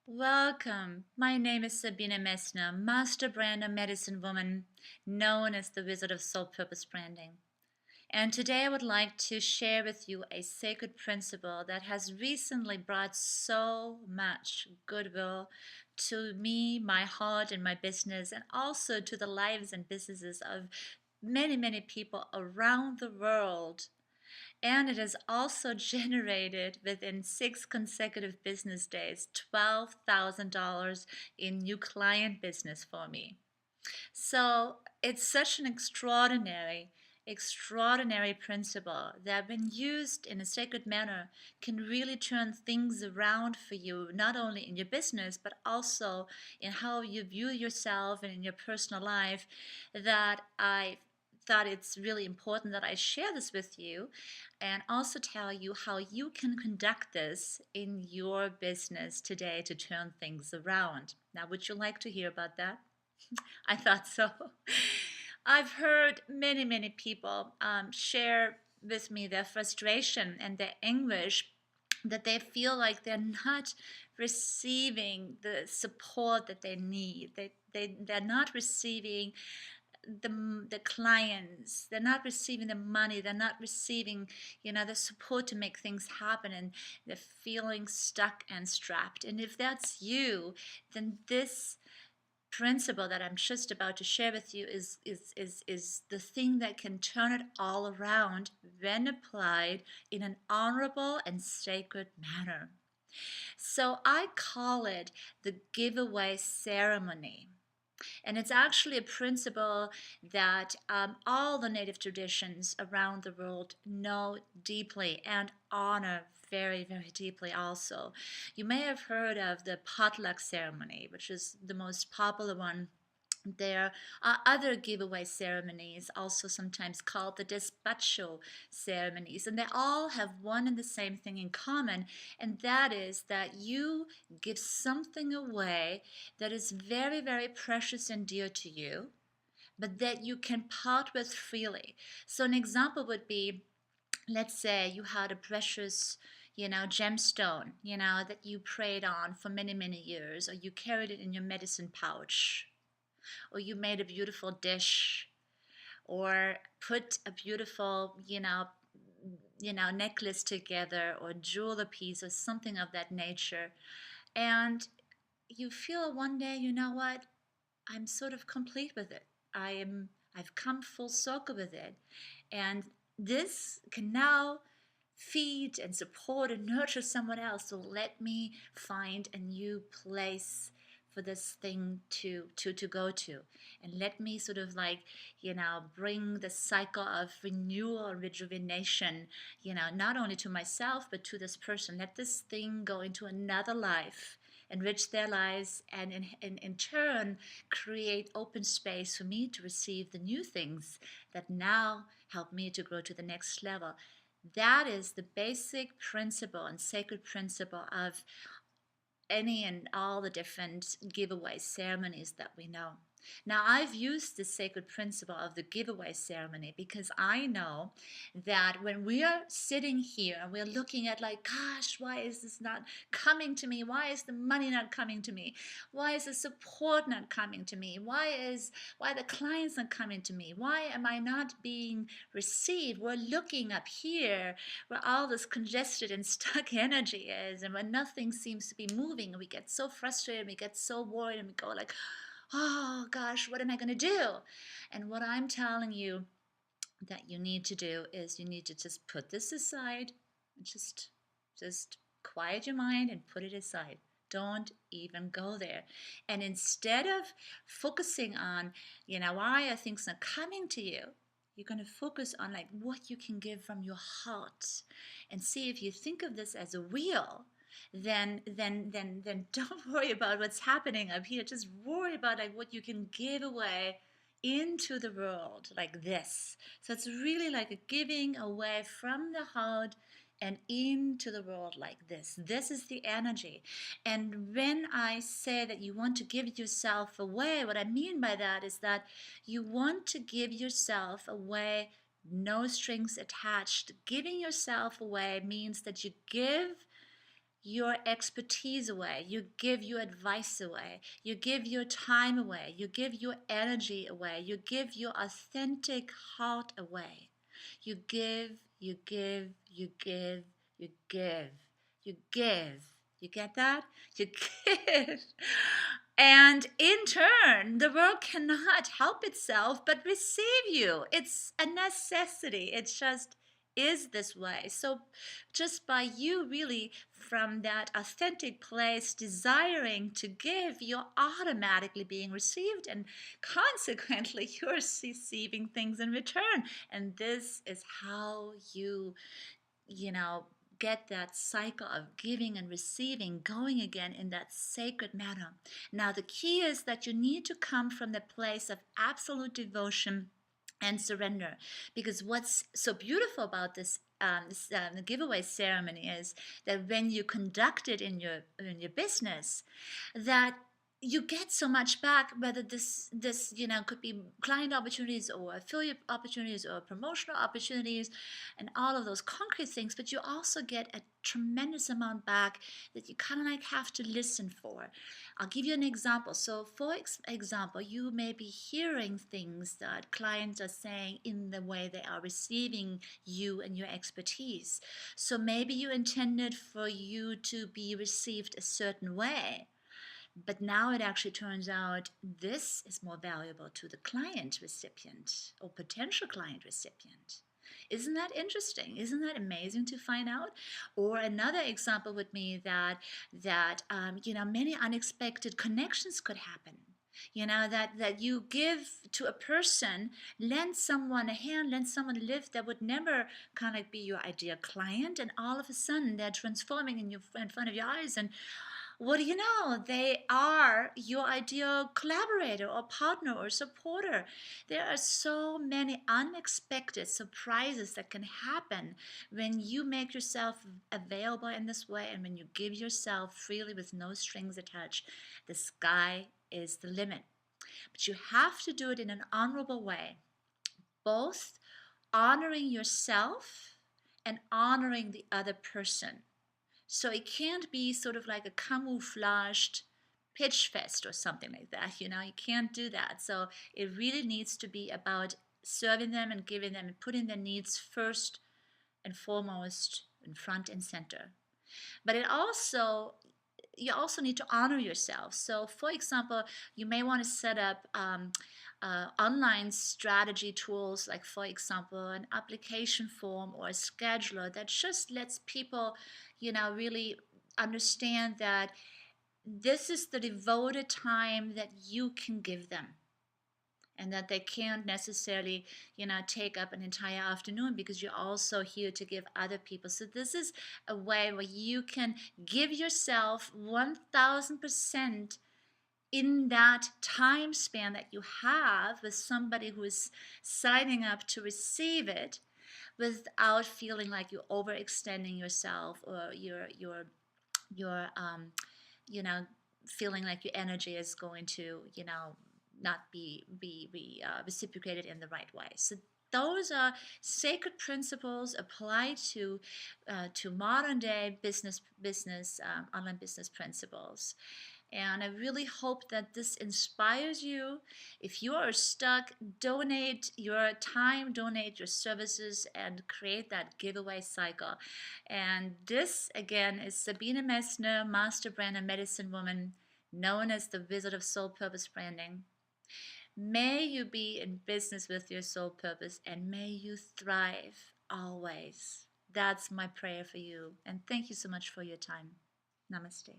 Welcome. My name is Sabine Messner, master brander medicine woman, known as the Wizard of Soul Purpose Branding. And today I would like to share with you a sacred principle that has recently brought so much goodwill to me, my heart, and my business, and also to the lives and businesses of many, many people around the world. And it has also generated within 6 consecutive business days $12,000 in new client business for me. So it's such an extraordinary principle that when used in a sacred manner can really turn things around for you, not only in your business but also in how you view yourself and in your personal life. That I thought it's really important that I share this with you and also tell you how you can conduct this in your business today to turn things around. Now, would you like to hear about that? I thought so. I've heard many, many people share with me their frustration and their anguish that they feel like they're not receiving the support that they need. They're not receiving the clients, they're not receiving the money, they're not receiving the support to make things happen, and they're feeling stuck and strapped. And if that's you, then this principle that I'm just about to share with you is the thing that can turn it all around when applied in an honorable and sacred manner. So I call it the giveaway ceremony. And it's actually a principle that all the native traditions around the world know deeply and honor very, very deeply also. You may have heard of the potluck ceremony, which is the most popular one. There are other giveaway ceremonies, also sometimes called the despacho ceremonies, and they all have one and the same thing in common, and that is that you give something away that is very, very precious and dear to you, but that you can part with freely. So, an example would be, let's say you had a precious gemstone that you prayed on for many, many years, or you carried it in your medicine pouch, or you made a beautiful dish, or put a beautiful necklace together, or jewelry piece, or something of that nature. And you feel one day, you know what, I'm sort of complete with it. I've come full circle with it, and this can now feed and support and nurture someone else. So let me find a new place for this thing to go to, and let me sort of bring the cycle of renewal, rejuvenation, not only to myself but to this person. Let this thing go into another life, enrich their lives, and in turn create open space for me to receive the new things that now help me to grow to the next level. That is the basic principle and sacred principle of any and all the different giveaway ceremonies that we know. Now, I've used the sacred principle of the giveaway ceremony because I know that when we are sitting here and we're looking at, like, gosh, why is this not coming to me? Why is the money not coming to me? Why is the support not coming to me? Why the clients not coming to me? Why am I not being received? We're looking up here where all this congested and stuck energy is, and when nothing seems to be moving, and we get so frustrated, we get so worried, and we go like, oh gosh, what am I going to do? And what I'm telling you that you need to do is you need to just put this aside, and just quiet your mind and put it aside. Don't even go there. And instead of focusing on, why are things not coming to you, you're going to focus on like what you can give from your heart, and see if you think of this as a wheel. Then don't worry about what's happening up here. Just worry about like what you can give away into the world like this. So it's really like a giving away from the heart and into the world like this. This is the energy. And when I say that you want to give yourself away, what I mean by that is that you want to give yourself away, no strings attached. Giving yourself away means that you give your expertise away, you give your advice away, you give your time away, you give your energy away, you give your authentic heart away. You give, you give, you give, you give, you give. You get that? You give. And in turn, the world cannot help itself but receive you. It's a necessity. It just is this way. So, just by you really from that authentic place desiring to give, you're automatically being received, and consequently, you're receiving things in return. And this is how you know, get that cycle of giving and receiving going again in that sacred manner. Now, the key is that you need to come from the place of absolute devotion and surrender, because what's so beautiful about the giveaway ceremony is that when you conduct it in your business, that you get so much back, whether this could be client opportunities or affiliate opportunities or promotional opportunities and all of those concrete things, but you also get a tremendous amount back that you kind of like have to listen for. I'll give you an example. So for example, you may be hearing things that clients are saying in the way they are receiving you and your expertise. So maybe you intended for you to be received a certain way, but now it actually turns out this is more valuable to the client recipient or potential client recipient. Isn't that interesting? Isn't that amazing to find out? Or another example would be that many unexpected connections could happen. That you give to a person, lend someone a hand, lend someone a lift that would never kind of be your ideal client, and all of a sudden they're transforming in front of your eyes, and what do you know? They are your ideal collaborator or partner or supporter. There are so many unexpected surprises that can happen when you make yourself available in this way and when you give yourself freely with no strings attached. The sky is the limit. But you have to do it in an honorable way, both honoring yourself and honoring the other person. So it can't be sort of like a camouflaged pitch fest or something like that. You can't do that. So it really needs to be about serving them and giving them and putting their needs first and foremost and front and center. But you also need to honor yourself. So, for example, you may want to set up online strategy tools, like, for example, an application form or a scheduler that just lets people, really understand that this is the devoted time that you can give them, and that they can't necessarily take up an entire afternoon, because you're also here to give other people. So this is a way where you can give yourself 1000% in that time span that you have with somebody who is signing up to receive it, without feeling like you're overextending yourself, or you're feeling like your energy is going to not be reciprocated in the right way. So those are sacred principles applied to modern day business online business principles. And I really hope that this inspires you. If you are stuck, donate your time, donate your services, and create that giveaway cycle. And this, again, is Sabine Messner, Master Brand and Medicine Woman, known as the Wizard of Soul Purpose Branding. May you be in business with your soul purpose, and may you thrive always. That's my prayer for you. And thank you so much for your time. Namaste.